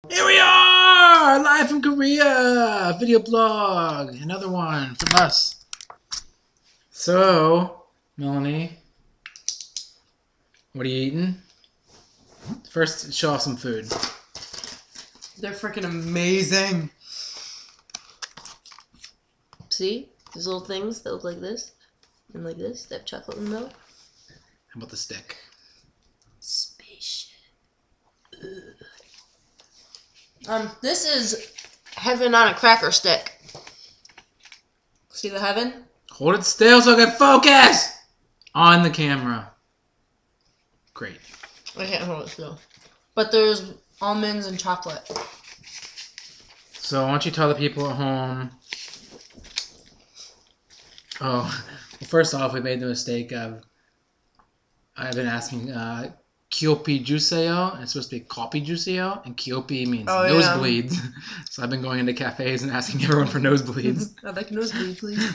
Here we are, live from Korea, video blog, another one from us. So, Melanie, what are you eating? First, show off some food. They're freaking amazing. See? These little things that look like this and like this. They have chocolate in the middle. How about the stick? Spaceship. This is heaven on a cracker stick. See the heaven? Hold it still so I can focus on the camera. Great. I can't hold it still. But there's almonds and chocolate. So, why don't you tell the people at home... Oh, well, first off, we made the mistake of... I've been asking... Kyopi Juseo, and it's supposed to be Kopi Juseo, and Kyopi means nosebleeds. Yeah. So I've been going into cafes and asking everyone for nosebleeds. I'd like a nosebleed, please.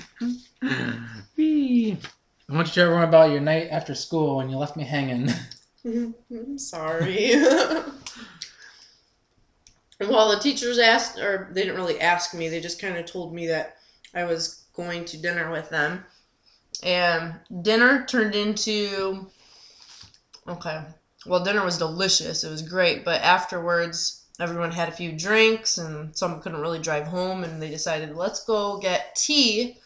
I want you to tell everyone about your night after school when you left me hanging. I'm sorry. Well, the teachers asked, or they didn't really ask me, they just kind of told me that I was going to dinner with them. And dinner turned into... Okay. Well, dinner was delicious. It was great. But afterwards, everyone had a few drinks, and some couldn't really drive home, and they decided, let's go get tea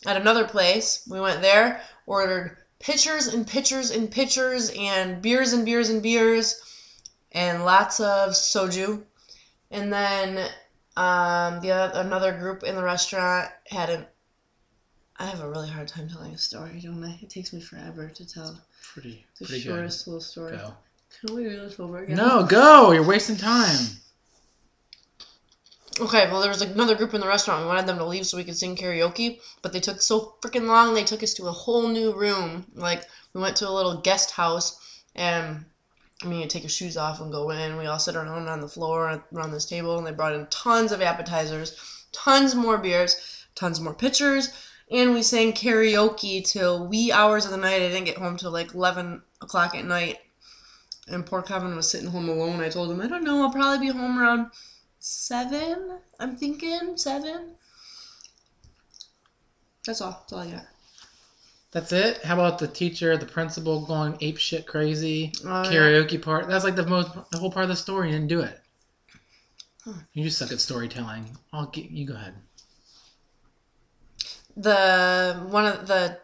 at another place. We went there, ordered pitchers and pitchers and pitchers, and beers and beers and beers, and lots of soju. And then another group in the restaurant had an... I have a really hard time telling a story, don't I? It takes me forever to tell. Pretty shortest good. Little story. Go. Can we do this over again? No, go! You're wasting time. Okay, well, there was another group in the restaurant. We wanted them to leave so we could sing karaoke, but they took so freaking long. They took us to a whole new room. Like, we went to a little guest house, and you take your shoes off and go in. We all sit around on the floor around this table, and they brought in tons of appetizers, tons more beers, tons more pitchers, and we sang karaoke till wee hours of the night. I didn't get home till like 11 o'clock at night. And poor Kevin was sitting home alone. I told him, I don't know, I'll probably be home around 7. I'm thinking 7. That's all. That's all I got. That's it? How about the teacher, the principal going apeshit crazy? Karaoke yeah. Part? That's like the whole part of the story. You didn't do it. Huh. You just suck at storytelling. You go ahead. One of the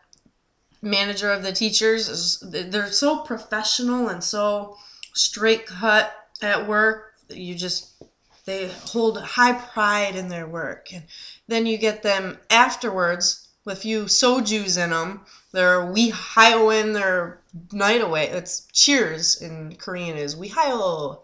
manager of the teachers, they're so professional and so straight cut at work. They hold high pride in their work. And then you get them afterwards with a few sojus in them. They're wehayoing their night away. It's cheers in Korean is wehayo.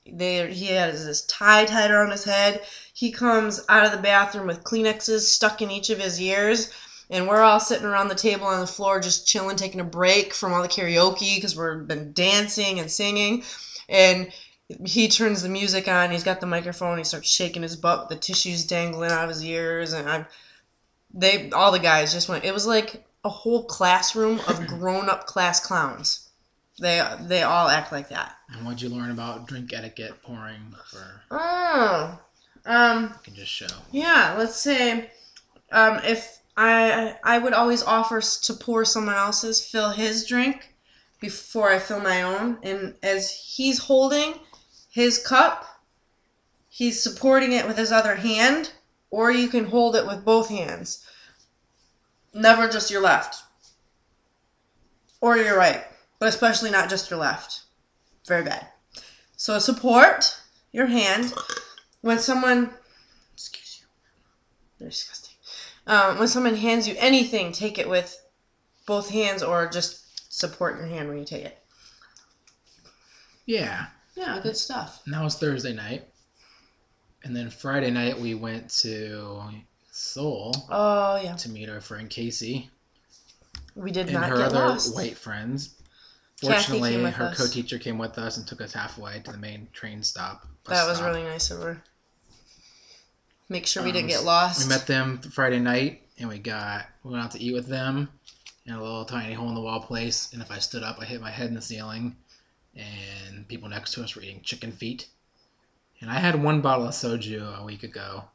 He has this tie tied around his head. He comes out of the bathroom with Kleenexes stuck in each of his ears, and we're all sitting around the table on the floor just chilling, taking a break from all the karaoke because we've been dancing and singing. And he turns the music on. He's got the microphone. He starts shaking his butt with the tissues dangling out of his ears, and all the guys just went. It was like a whole classroom of grown-up class clowns. They all act like that. And what'd you learn about drink etiquette pouring for? You can just show. Yeah, let's say, if I would always offer to pour someone else's, fill his drink before I fill my own. And as he's holding his cup, he's supporting it with his other hand, or you can hold it with both hands. Never just your left. Or your right. But especially not just your left. Very bad. So support your hand. When someone... Excuse you. They're disgusting. When someone hands you anything, take it with both hands or just support your hand when you take it. Yeah. Yeah, good stuff. And that was Thursday night. And then Friday night we went to Seoul. Oh, yeah. To meet our friend Casey. We did and not her get other lost. white friends. Kathy Fortunately, came with her us. co-teacher came with us and took us halfway to the main train stop. That was really nice of her. Make sure we didn't get lost. We met them Friday night, and we went out to eat with them in a little tiny hole-in-the-wall place. And if I stood up, I hit my head in the ceiling. And people next to us were eating chicken feet. And I had one bottle of soju a week ago.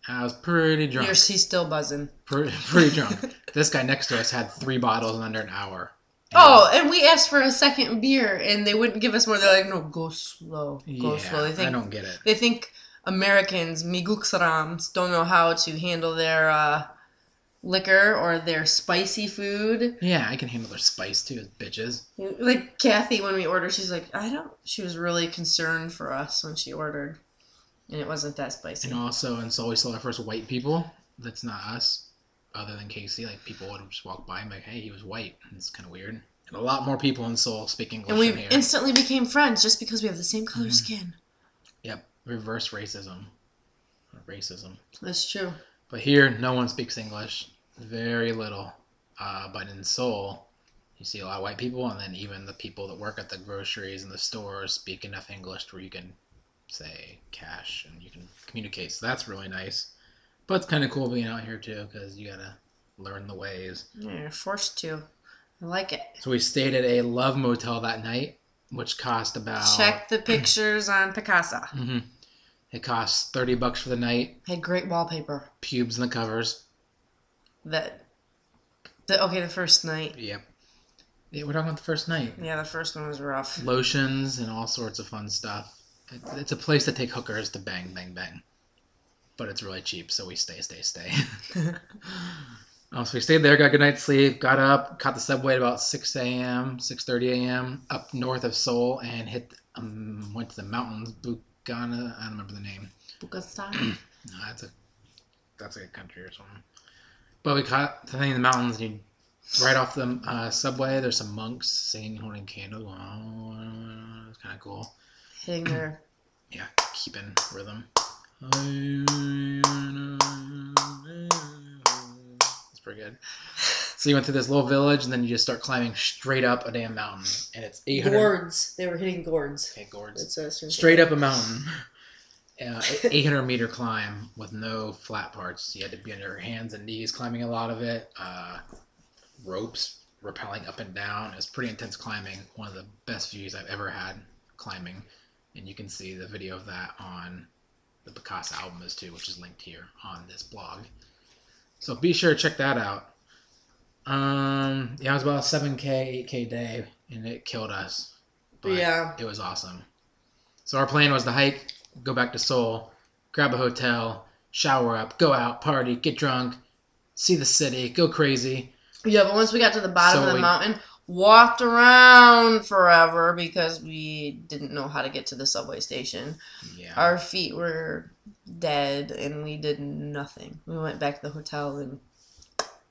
I was pretty drunk. He's still buzzing. Pretty drunk. This guy next to us had 3 bottles in under an hour. And we asked for a second beer, and they wouldn't give us more. They're like, no, go slow. Go slow. I don't get it. They think Americans, miguxarams, don't know how to handle their liquor or their spicy food. Yeah, I can handle their spice too, bitches. Like Kathy, when we ordered, she's like, she was really concerned for us when she ordered. And it wasn't that spicy. And also in Seoul, we saw our first white people. That's not us. Other than Casey, like people would just walk by and be like, hey, he was white. And it's kind of weird. And a lot more people in Seoul speak English. And we instantly became friends just because we have the same color skin. Yep. Reverse racism. That's true. But here, no one speaks English. Very little. But in Seoul, you see a lot of white people. And then even the people that work at the groceries and the stores speak enough English where you can say cash and you can communicate. So that's really nice. But it's kind of cool being out here too because you gotta learn the ways. Yeah, you're forced to. I like it. So we stayed at a Love Motel that night, which cost about... Check the pictures on Picasa. Mm-hmm. It cost $30 for the night. Had great wallpaper. Pubes in the covers. The first night. Yep. Yeah, we're talking about the first night. Yeah, the first one was rough. Lotions and all sorts of fun stuff. It's a place to take hookers to bang, bang, bang. But it's really cheap, so we stay. So we stayed there, got a good night's sleep, got up, caught the subway at about 6 a.m., 6:30 a.m., up north of Seoul, and went to the mountains, Bukana, I don't remember the name. Bukastan? No, that's like a country or something. But we caught the thing in the mountains, and right off the subway, there's some monks singing, holding candles. Oh, it's kind of cool. Hitting their... Yeah, keeping rhythm. That's pretty good. So you went through this little village, and then you just start climbing straight up a damn mountain, and it's 800 gourds. They were hitting gourds. Okay, gourds. That's straight up a mountain. 800-meter climb with no flat parts. You had to be on your hands and knees climbing a lot of it. Ropes rappelling up and down. It was pretty intense climbing. One of the best views I've ever had climbing. And you can see the video of that on the Picasso album too, which is linked here on this blog. So be sure to check that out. It was about a 7K, 8K day, and it killed us. But yeah. It was awesome. So our plan was to hike, go back to Seoul, grab a hotel, shower up, go out, party, get drunk, see the city, go crazy. Yeah, but once we got to the bottom of the mountain, walked around forever because we didn't know how to get to the subway station. Yeah. Our feet were dead, and we did nothing. We went back to the hotel and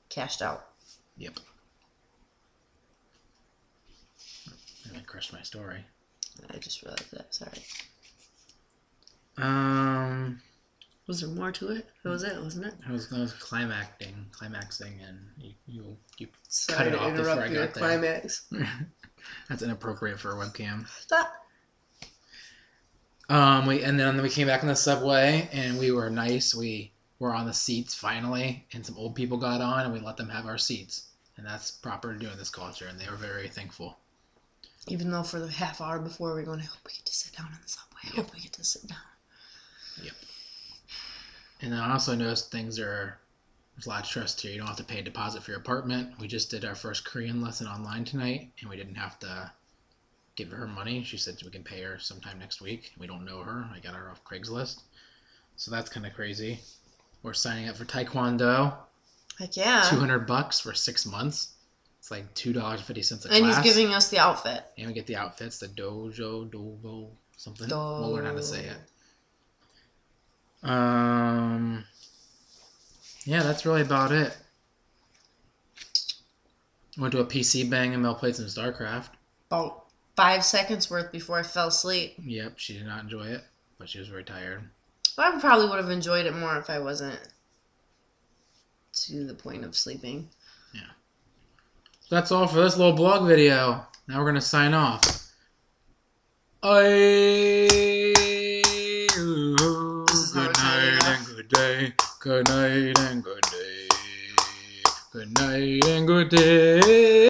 cashed out. Yep. I crushed my story. I just realized that. Sorry. Was there more to it? That was it, wasn't it? That was climaxing, and you Sorry cut it off before I got climax. there. That's inappropriate for a webcam. Stop. And then we came back on the subway, and we were nice. We were on the seats finally, and some old people got on, and we let them have our seats. And that's proper to do in this culture, and they were very thankful. Even though for the half hour before we were going, I hope we get to sit down on the subway. I hope we get to sit down. Yep. And I also noticed there's a lot of trust here. You don't have to pay a deposit for your apartment. We just did our first Korean lesson online tonight, and we didn't have to give her money. She said we can pay her sometime next week. We don't know her. I got her off Craigslist. So that's kind of crazy. We're signing up for Taekwondo. Heck yeah. $200 for 6 months. It's like $2.50 a class. And he's giving us the outfit. And we get the outfits, the dojo, something. We'll learn how to say it. Yeah, that's really about it. Went to a PC bang and Mel played some StarCraft. About 5 seconds worth before I fell asleep. Yep, she did not enjoy it, but she was very tired. I probably would have enjoyed it more if I wasn't to the point of sleeping. Yeah. So that's all for this little blog video. Now we're going to sign off. Good night and good day. Good night and good day. Good night and good day.